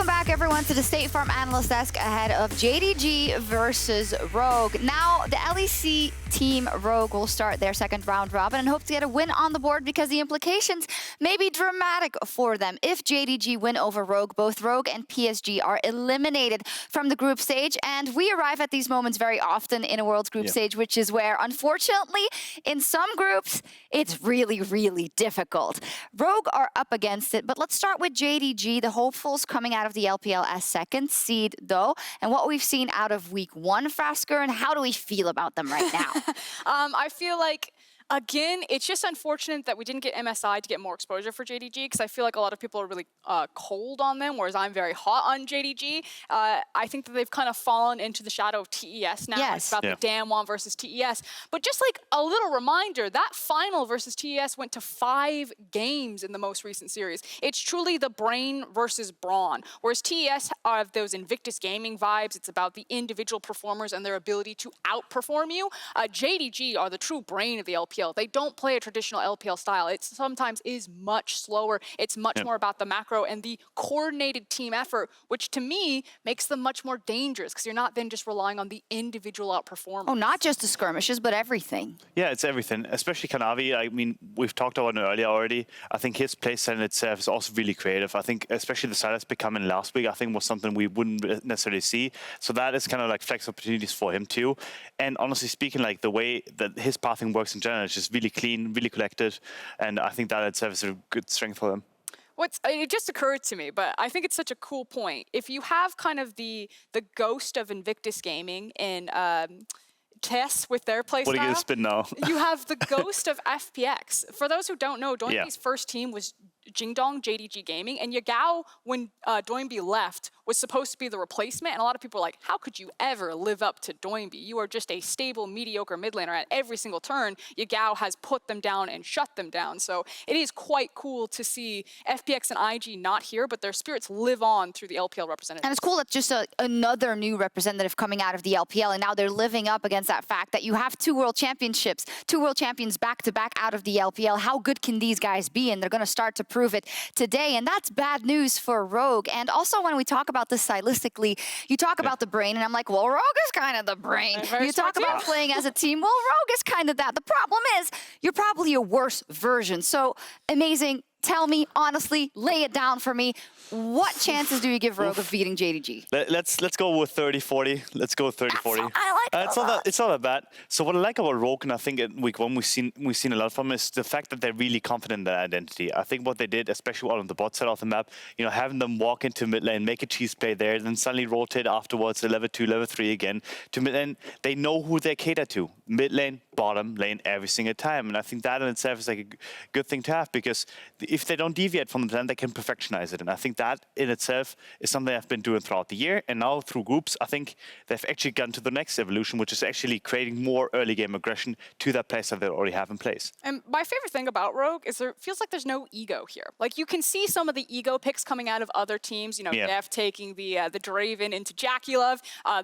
Welcome back, everyone, to the State Farm Analyst Desk ahead of JDG versus Rogue. Now, the LEC team Rogue will start their second round robin and hope to get a win on the board because the implications may be dramatic for them. If JDG win over Rogue, both Rogue and PSG are eliminated from the group stage, and we arrive at these moments very often in a World's group stage, which is where, unfortunately, in some groups, it's really, really difficult. Rogue are up against it, but let's start with JDG, the hopefuls coming out of the LPL as second seed, though, and what we've seen out of week 1, FLICKR, and how do we feel about them right now? I feel like, again, it's just unfortunate that we didn't get MSI to get more exposure for JDG, because I feel like a lot of people are really cold on them, whereas I'm very hot on JDG. I think that they've kind of fallen into the shadow of TES now. Yes. It's about the DAMWON versus TES. But just like a little reminder, that final versus TES went to 5 games in the most recent series. It's truly the brain versus brawn, whereas TES have those Invictus Gaming vibes. It's about the individual performers and their ability to outperform you. JDG are the true brain of the LPL. They don't play a traditional LPL style. It sometimes is much slower. It's much more about the macro and the coordinated team effort, which to me makes them much more dangerous because you're not then just relying on the individual outperformance. Oh, not just the skirmishes, but everything. Yeah, it's everything, especially Hanabi. I mean, we've talked about it earlier already. I think his playstyle in itself is also really creative. I think especially the Silas becoming last week, I think was something we wouldn't necessarily see. So that is kind of like flex opportunities for him too. And honestly speaking, like the way that his pathing works in general is just really clean, really collected. And I think that itself is a good strength for him. It just occurred to me, but I think it's such a cool point. If you have kind of the ghost of Invictus Gaming in TES with their playstyle, What are you gonna spin now? You have the ghost of FPX. For those who don't know, Doinby's first team was Jingdong JDG Gaming, and Yagao, when Doinby left, was supposed to be the replacement, and a lot of people are like, how could you ever live up to Doinby? You are just a stable, mediocre mid laner. At every single turn, Yagao has put them down and shut them down. So it is quite cool to see FPX and IG not here, but their spirits live on through the LPL representatives. And it's cool that just another new representative coming out of the LPL, and now they're living up against that fact that you have 2 world championships, 2 world champions back-to-back out of the LPL. How good can these guys be? And they're going to start to prove it today, and that's bad news for Rogue. And also, when we talk about this stylistically, you talk about the brain, and I'm like, well, Rogue is kind of the brain. You talk about playing as a team, well, Rogue is kind of that. The problem is, you're probably a worse version. So, amazing. Tell me, honestly, lay it down for me. What chances do you give Rogue of beating JDG? Let's go with 30-40. Let's go with 30-40. I like it It's not that bad. So what I like about Rogue, and I think in week 1 we've seen a lot from, is the fact that they're really confident in their identity. I think what they did, especially on the bot side of the map, you know, having them walk into mid lane, make a cheese play there, then suddenly rotate afterwards to level 2, level 3 again to mid lane. They know who they cater to. Mid lane, bottom lane every single time. And I think that in itself is like a good thing to have, because if they don't deviate from the plan, they can perfectionize it. And I think that in itself is something I've been doing throughout the year. And now through groups, I think they've actually gone to the next evolution, which is actually creating more early game aggression to that playstyle they already have in place. And my favorite thing about Rogue is there feels like there's no ego here. Like, you can see some of the ego picks coming out of other teams. You know, Def taking the Draven into Jackie-Love,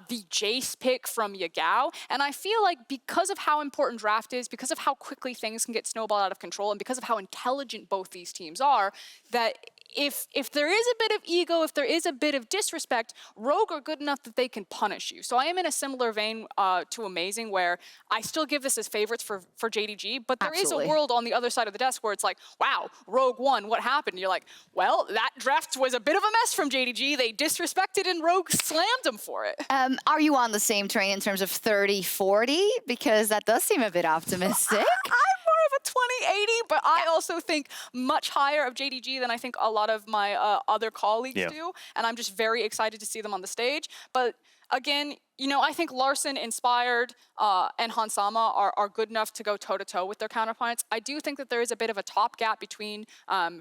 the Jace pick from Yagao. And I feel like because of how important draft is, because of how quickly things can get snowballed out of control, and because of how intelligent both these teams are, that if there is a bit of ego, if there is a bit of disrespect, Rogue are good enough that they can punish you. So I am in a similar vein to Amazing, where I still give this as favorites for JDG, but there is a world on the other side of the desk where it's like, wow, Rogue won, what happened? And you're like, well, that draft was a bit of a mess from JDG. They disrespected and Rogue slammed them for it. Are you on the same train in terms of 30-40? Because that does seem a bit optimistic. I'm more of a 20-80, but I also think much higher of JDG than I think a lot of my other colleagues do, and I'm just very excited to see them on the stage. But again, you know, I think Larson, Inspired, and Hansama are good enough to go toe-to-toe with their counterparts. I do think that there is a bit of a top gap between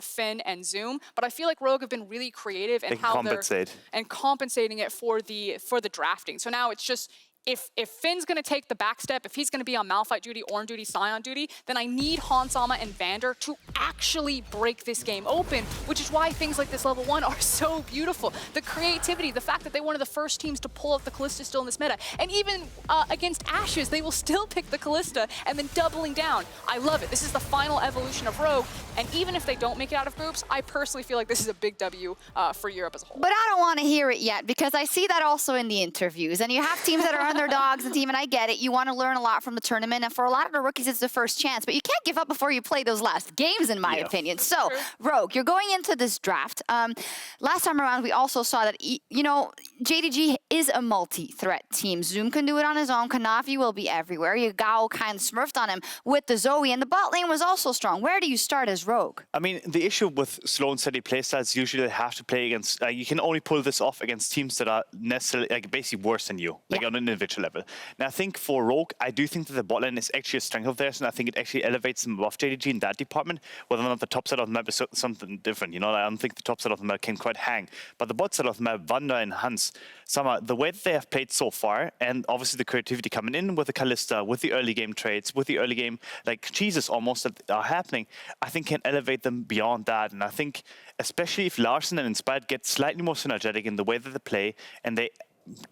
Finn and Zoom, but I feel like Rogue have been really creative in how they're compensating it for the drafting. So now it's just, if Finn's going to take the back step, if he's going to be on Malphite duty, Ornn duty, Sion duty, then I need Hansama and Vander to actually break this game open, which is why things like this level 1 are so beautiful. The creativity, the fact that they're one of the first teams to pull up the Kalista still in this meta, and even against Ashes, they will still pick the Kalista and then doubling down. I love it. This is the final evolution of Rogue, and even if they don't make it out of groups, I personally feel like this is a big W for Europe as a whole. But I don't want to hear it yet, because I see that also in the interviews, and you have teams that are underdogs and team, and I get it. You want to learn a lot from the tournament, and for a lot of the rookies, it's the first chance. But you can't give up before you play those last games, in my opinion. So, Rogue, you're going into this draft. Last time around, we also saw that, you know, JDG is a multi-threat team. Zoom can do it on his own. Kanavi will be everywhere. Yagao kind of smurfed on him with the Zoe, and the bot lane was also strong. Where do you start as Rogue? I mean, the issue with slow and steady playstyles, usually they have to play against, you can only pull this off against teams that are necessarily, like, basically worse than you, like on an individual level. And I think for Rogue, I do think that the bot lane is actually a strength of theirs, and I think it actually elevates them above JDG in that department, whether or not the top side of the map is something different. You know, I don't think the top side of the map can quite hang. But the bot side of the map, Vander and Hans, somehow, the way that they have played so far, and obviously the creativity coming in with the Kalista, with the early game trades, with the early game, like, cheeses almost that are happening, I think can elevate them beyond that. And I think, especially if Larsen and Inspired get slightly more synergetic in the way that they play, and they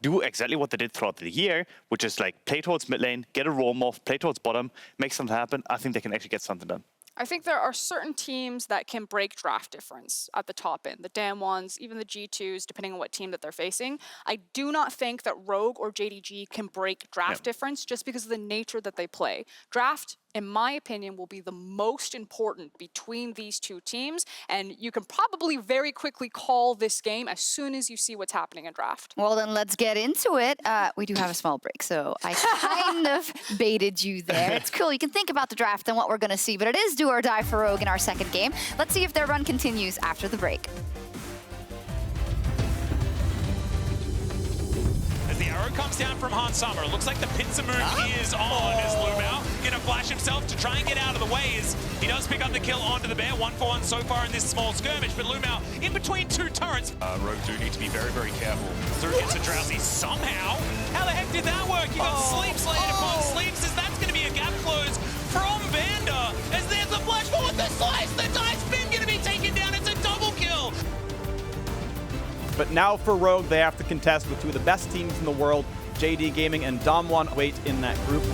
do exactly what they did throughout the year, which is like play towards mid lane, get a roam off, play towards bottom, make something happen, I think they can actually get something done. I think there are certain teams that can break draft difference at the top end. The DAMWONs, even the G2s, depending on what team that they're facing. I do not think that Rogue or JDG can break draft difference just because of the nature that they play. Draft, in my opinion, will be the most important between these two teams, and you can probably very quickly call this game as soon as you see what's happening in draft. Well, then let's get into it. We do have a small break, so I kind of baited you there. It's cool. You can think about the draft and what we're going to see, but it is do or die for Rogue in our second game. Let's see if their run continues after the break. As the arrow comes down from Hansama, it looks like the pincer moon is on as Lumao gonna flash himself to try and get out of the way as he does pick up the kill onto the bear. 1-for-1 so far in this small skirmish, but Lumao in between two turrets. Rogue do need to be very, very careful. Through gets a Drowsy somehow. How the heck did that work? You got Sleep slated upon Sleep, says that's gonna be a gap close from Vander as there's the flash forward, the slice, the dice spin gonna be taken down. It's a double kill. But now for Rogue, they have to contest with two of the best teams in the world, JD Gaming and DAMWON, wait in that group.